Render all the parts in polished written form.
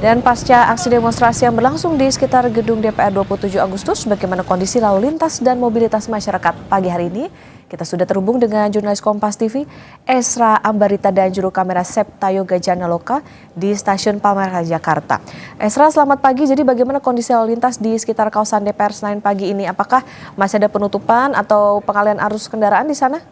Dan pasca aksi demonstrasi yang berlangsung di sekitar gedung DPR 27 Agustus, bagaimana kondisi lalu lintas dan mobilitas masyarakat pagi hari ini? Kita sudah terhubung dengan jurnalis Kompas TV, Esra Ambarita dan juru kamera Septa Yoga Janaloka di Stasiun Palmerah, Jakarta. Esra, selamat pagi. Jadi bagaimana kondisi lalu lintas di sekitar kawasan DPR Senayan pagi ini? Apakah masih ada penutupan atau pengalihan arus kendaraan di sana?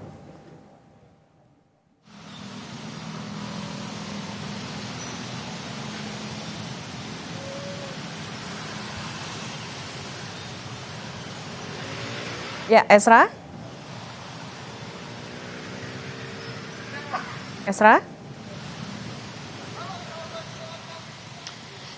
Ya, Esra? Esra?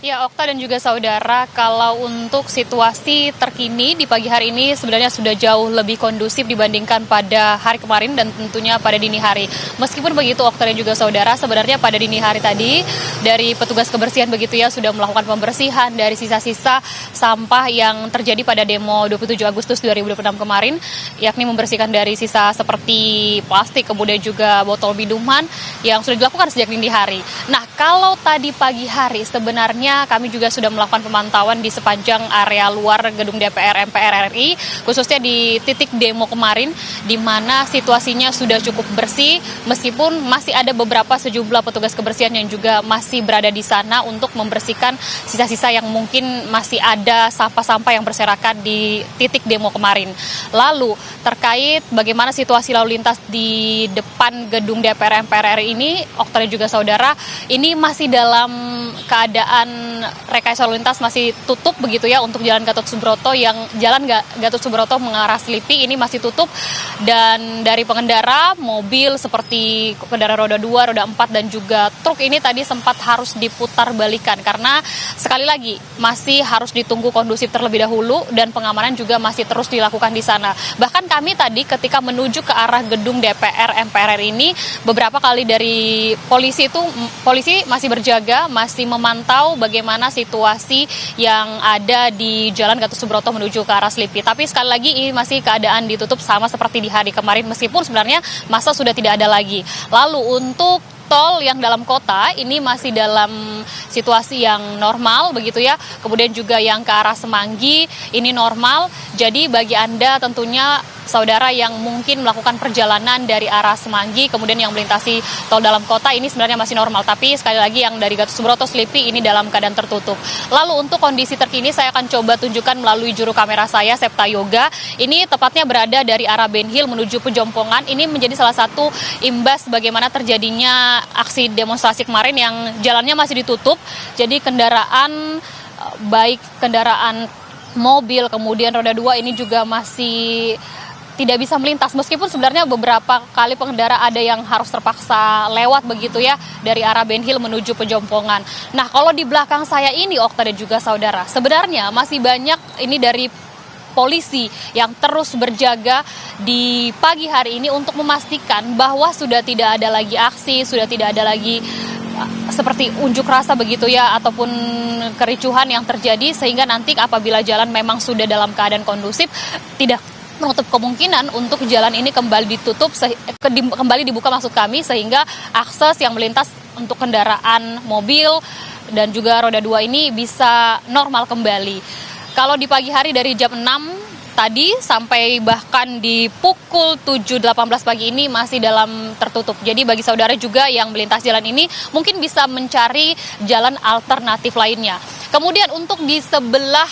Ya, Okta dan juga saudara, kalau untuk situasi terkini di pagi hari ini sebenarnya sudah jauh lebih kondusif dibandingkan pada hari kemarin dan tentunya pada dini hari. Meskipun begitu, Okta dan juga saudara, sebenarnya pada dini hari tadi dari petugas kebersihan begitu ya sudah melakukan pembersihan dari sisa-sisa sampah yang terjadi pada demo 27 Agustus 2026 kemarin, yakni membersihkan dari sisa seperti plastik, kemudian juga botol minuman yang sudah dilakukan sejak dini hari. Nah, kalau tadi pagi hari sebenarnya kami juga sudah melakukan pemantauan di sepanjang area luar gedung DPR MPR RI, khususnya di titik demo kemarin, di mana situasinya sudah cukup bersih, meskipun masih ada beberapa sejumlah petugas kebersihan yang juga masih berada di sana untuk membersihkan sisa-sisa yang mungkin masih ada sampah-sampah yang berserakan di titik demo kemarin. Lalu, terkait bagaimana situasi lalu lintas di depan gedung DPR MPR RI ini, Okta dan juga saudara, ini masih dalam keadaan rekayasa lalu lintas masih tutup begitu ya untuk Jalan Gatot Subroto, yang Jalan Gatot Subroto mengarah Selipi ini masih tutup, dan dari pengendara mobil seperti kendaraan roda 2, roda 4 dan juga truk ini tadi sempat harus diputar balikan karena sekali lagi masih harus ditunggu kondusif terlebih dahulu dan pengamanan juga masih terus dilakukan di sana. Bahkan kami tadi ketika menuju ke arah gedung DPR MPR ini, beberapa kali dari polisi masih berjaga, masih memantau bagaimana situasi yang ada di Jalan Gatot Subroto menuju ke arah Selipi. Tapi sekali lagi ini masih keadaan ditutup sama seperti di hari kemarin, meskipun sebenarnya masa sudah tidak ada lagi. Lalu untuk tol yang dalam kota ini masih dalam situasi yang normal begitu ya. Kemudian juga yang ke arah Semanggi ini normal. Jadi bagi Anda tentunya saudara yang mungkin melakukan perjalanan dari arah Semanggi kemudian yang melintasi tol dalam kota ini sebenarnya masih normal, tapi sekali lagi yang dari Gatot Subroto Selipi ini dalam keadaan tertutup. Lalu untuk kondisi terkini saya akan coba tunjukkan melalui juru kamera saya Septa Yoga. Ini tepatnya berada dari arah Ben Hill menuju Pejompongan. Ini menjadi salah satu imbas bagaimana terjadinya aksi demonstrasi kemarin yang jalannya masih ditutup. Jadi kendaraan baik kendaraan mobil kemudian roda 2 ini juga masih tidak bisa melintas, meskipun sebenarnya beberapa kali pengendara ada yang harus terpaksa lewat begitu ya dari arah Ben Hill menuju Pejompongan. Nah, kalau di belakang saya ini Okta dan juga saudara, sebenarnya masih banyak ini dari polisi yang terus berjaga di pagi hari ini untuk memastikan bahwa sudah tidak ada lagi aksi, sudah tidak ada lagi seperti unjuk rasa begitu ya ataupun kericuhan yang terjadi, sehingga nanti apabila jalan memang sudah dalam keadaan kondusif, tidak menutup kemungkinan untuk jalan ini kembali ditutup, kembali dibuka maksud kami, sehingga akses yang melintas untuk kendaraan mobil dan juga roda 2 ini bisa normal kembali. Kalau di pagi hari dari jam 6 tadi sampai bahkan di pukul 7.18 pagi ini masih dalam tertutup. Jadi bagi saudara juga yang melintas jalan ini mungkin bisa mencari jalan alternatif lainnya. Kemudian untuk di sebelah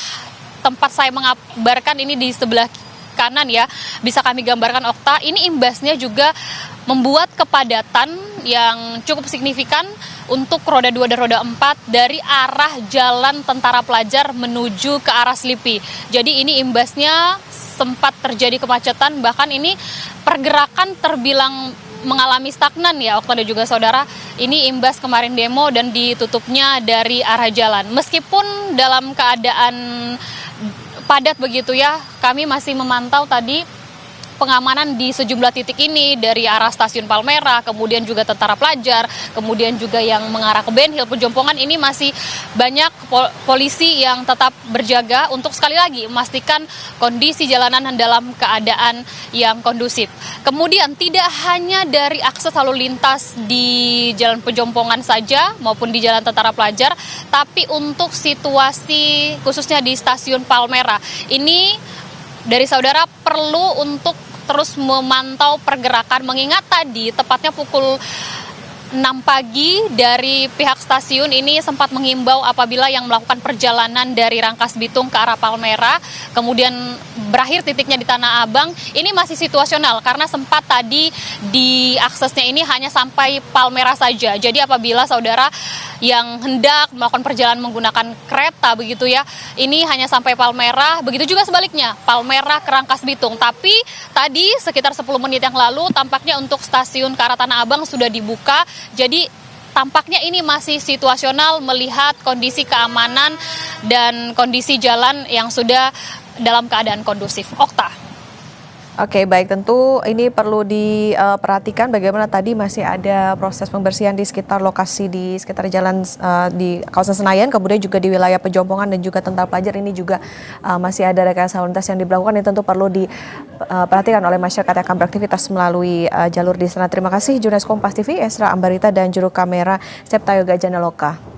tempat saya mengabarkan ini di sebelah kanan ya, bisa kami gambarkan Okta, ini imbasnya juga membuat kepadatan yang cukup signifikan untuk roda 2 dan roda 4 dari arah Jalan Tentara Pelajar menuju ke arah Selipi. Jadi ini imbasnya sempat terjadi kemacetan, bahkan ini pergerakan terbilang mengalami stagnan ya Okta dan juga saudara. Ini imbas kemarin demo dan ditutupnya dari arah jalan. Meskipun dalam keadaan padat begitu ya, kami masih memantau tadi pengamanan di sejumlah titik ini dari arah stasiun Palmerah, kemudian juga Tentara Pelajar, kemudian juga yang mengarah ke Ben Hill, Pejompongan ini masih banyak polisi yang tetap berjaga untuk sekali lagi memastikan kondisi jalanan dalam keadaan yang kondusif. Kemudian tidak hanya dari akses lalu lintas di Jalan Pejompongan saja maupun di Jalan Tentara Pelajar, tapi untuk situasi khususnya di stasiun Palmerah ini dari saudara perlu untuk terus memantau pergerakan, mengingat tadi tepatnya pukul 6 pagi dari pihak stasiun ini sempat menghimbau apabila yang melakukan perjalanan dari Rangkas Bitung ke arah Palmerah, kemudian berakhir titiknya di Tanah Abang, ini masih situasional karena sempat tadi di aksesnya ini hanya sampai Palmerah saja. Jadi apabila saudara yang hendak melakukan perjalanan menggunakan kereta begitu ya, ini hanya sampai Palmerah, begitu juga sebaliknya, Palmerah ke Rangkas Bitung. Tapi tadi sekitar 10 menit yang lalu tampaknya untuk stasiun ke arah Tanah Abang sudah dibuka, jadi tampaknya ini masih situasional melihat kondisi keamanan dan kondisi jalan yang sudah dalam keadaan kondusif. Okta. Oke, baik, tentu ini perlu diperhatikan bagaimana tadi masih ada proses pembersihan di sekitar lokasi di sekitar jalan di kawasan Senayan, kemudian juga di wilayah Pejompongan dan juga Tentara Pelajar ini juga masih ada rekayasa lalu lintas yang diberlakukan, yang tentu perlu diperhatikan oleh masyarakat yang akan beraktivitas melalui jalur di sana. Terima kasih jurnalis Kompas TV Esra Ambarita dan juru kamera Septayo Gajanaloka.